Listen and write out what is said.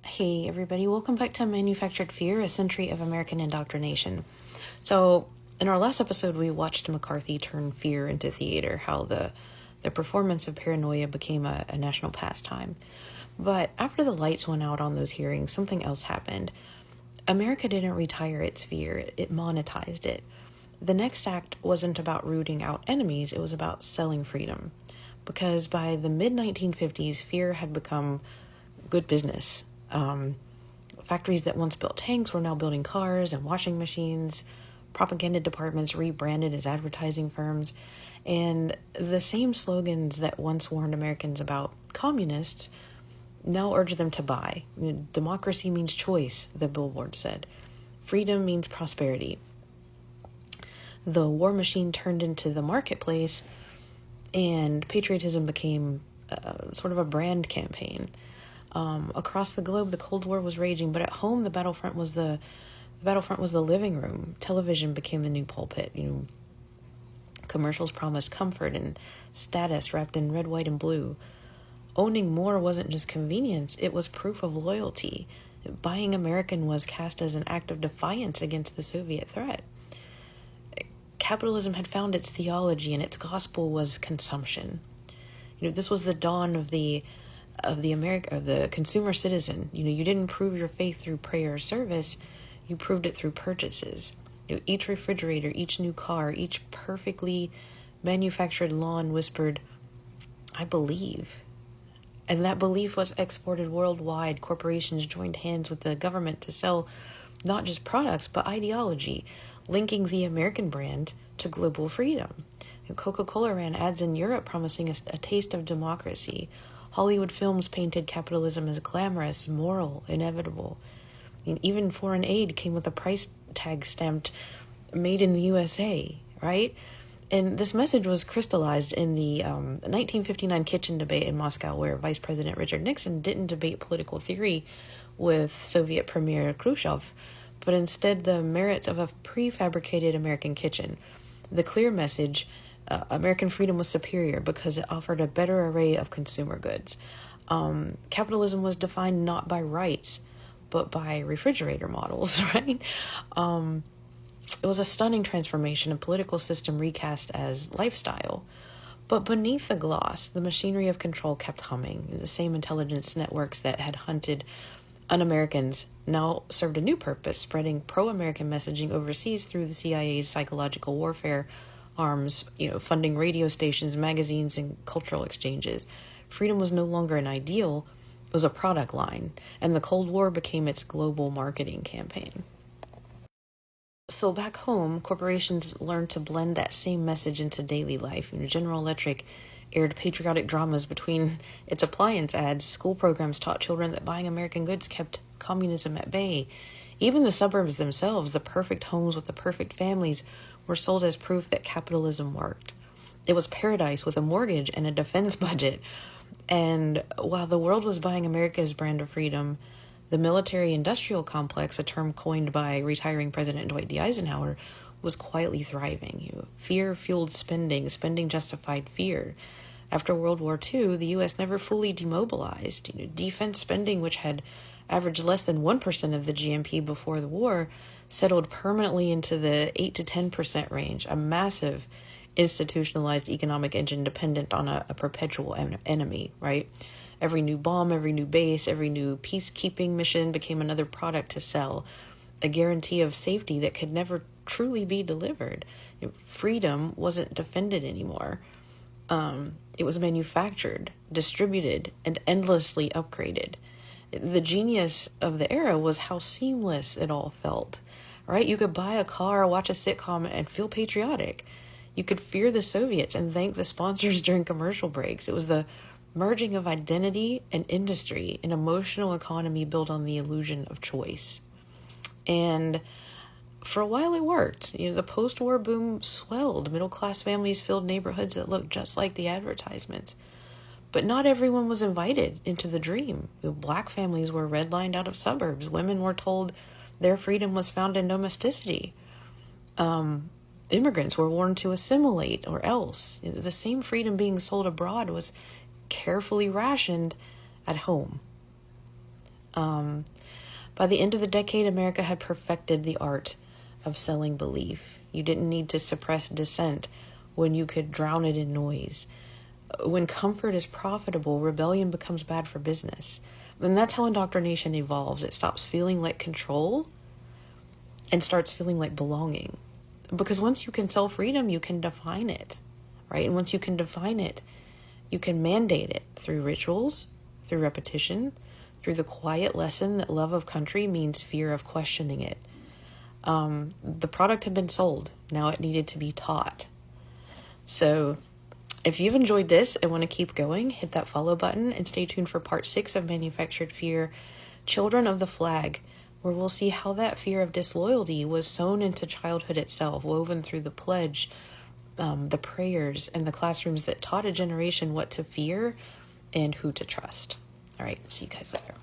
Hey everybody, welcome back to Manufactured Fear, a Century of American Indoctrination. So, in our last episode, we watched McCarthy turn fear into theater, how the performance of paranoia became a national pastime. But after the lights went out on those hearings, something else happened. America didn't retire its fear, it monetized it. The next act wasn't about rooting out enemies, it was about selling freedom. Because by the mid-1950s, fear had become good business. Factories that once built tanks were now building cars and washing machines. Propaganda departments rebranded as advertising firms. And the same slogans that once warned Americans about communists now urge them to buy. Democracy means choice, the billboard said. Freedom means prosperity. The war machine turned into the marketplace, and patriotism became sort of a brand campaign. Across the globe, the Cold War was raging, but at home, the battlefront was the living room. Television became the new pulpit. Commercials promised comfort and status wrapped in red, white, and blue. Owning more wasn't just convenience; it was proof of loyalty. Buying American was cast as an act of defiance against the Soviet threat. Capitalism had found its theology, and its gospel was consumption. This was the dawn of the consumer citizen. You didn't prove your faith through prayer or service, you proved it through purchases. Each refrigerator, each new car, each perfectly manufactured lawn whispered, "I believe." And that belief was exported worldwide. Corporations joined hands with the government to sell not just products, but ideology, linking the American brand to global freedom. Coca-Cola ran ads in Europe promising a taste of democracy. Hollywood films painted capitalism as glamorous, moral, inevitable. Even foreign aid came with a price tag stamped "Made in the USA," right? And this message was crystallized in the 1959 kitchen debate in Moscow, where Vice President Richard Nixon didn't debate political theory with Soviet Premier Khrushchev, but instead the merits of a prefabricated American kitchen. The clear message: American freedom was superior because it offered a better array of consumer goods. Capitalism was defined not by rights, but by refrigerator models, right? It was a stunning transformation, a political system recast as lifestyle. But beneath the gloss, the machinery of control kept humming. The same intelligence networks that had hunted un-Americans now served a new purpose, spreading pro-American messaging overseas through the CIA's psychological warfare arms, funding radio stations, magazines, and cultural exchanges. Freedom was no longer an ideal, it was a product line, and the Cold War became its global marketing campaign. So back home, corporations learned to blend that same message into daily life. General Electric aired patriotic dramas between its appliance ads. School programs taught children that buying American goods kept communism at bay. Even the suburbs themselves, the perfect homes with the perfect families, were sold as proof that capitalism worked. It was paradise with a mortgage and a defense budget. And while the world was buying America's brand of freedom, the military-industrial complex, a term coined by retiring President Dwight D. Eisenhower, was quietly thriving. Fear fueled spending. Spending justified fear. After World War II, the U.S. never fully demobilized. Defense spending, which had averaged less than 1% of the GNP before the war, settled permanently into the 8 to 10% range, a massive institutionalized economic engine dependent on a perpetual enemy, right? Every new bomb, every new base, every new peacekeeping mission became another product to sell, a guarantee of safety that could never truly be delivered. Freedom wasn't defended anymore. It was manufactured, distributed, and endlessly upgraded. The genius of the era was how seamless it all felt, right? You could buy a car, watch a sitcom, and feel patriotic. You could fear the Soviets and thank the sponsors during commercial breaks. It was the merging of identity and industry, an emotional economy built on the illusion of choice. And for a while it worked. The post-war boom swelled. Middle-class families filled neighborhoods that looked just like the advertisements. But not everyone was invited into the dream. Black families were redlined out of suburbs. Women were told their freedom was found in domesticity. Immigrants were warned to assimilate or else. The same freedom being sold abroad was carefully rationed at home. By the end of the decade, America had perfected the art of selling belief. You didn't need to suppress dissent when you could drown it in noise. When comfort is profitable, rebellion becomes bad for business. And that's how indoctrination evolves. It stops feeling like control and starts feeling like belonging. Because once you can sell freedom, you can define it, right? And once you can define it, you can mandate it through rituals, through repetition, through the quiet lesson that love of country means fear of questioning it. The product had been sold. Now it needed to be taught. So if you've enjoyed this and want to keep going, hit that follow button and stay tuned for part 6 of Manufactured Fear, Children of the Flag, where we'll see how that fear of disloyalty was sewn into childhood itself, woven through the pledge, the prayers, and the classrooms that taught a generation what to fear and who to trust. All right, see you guys later.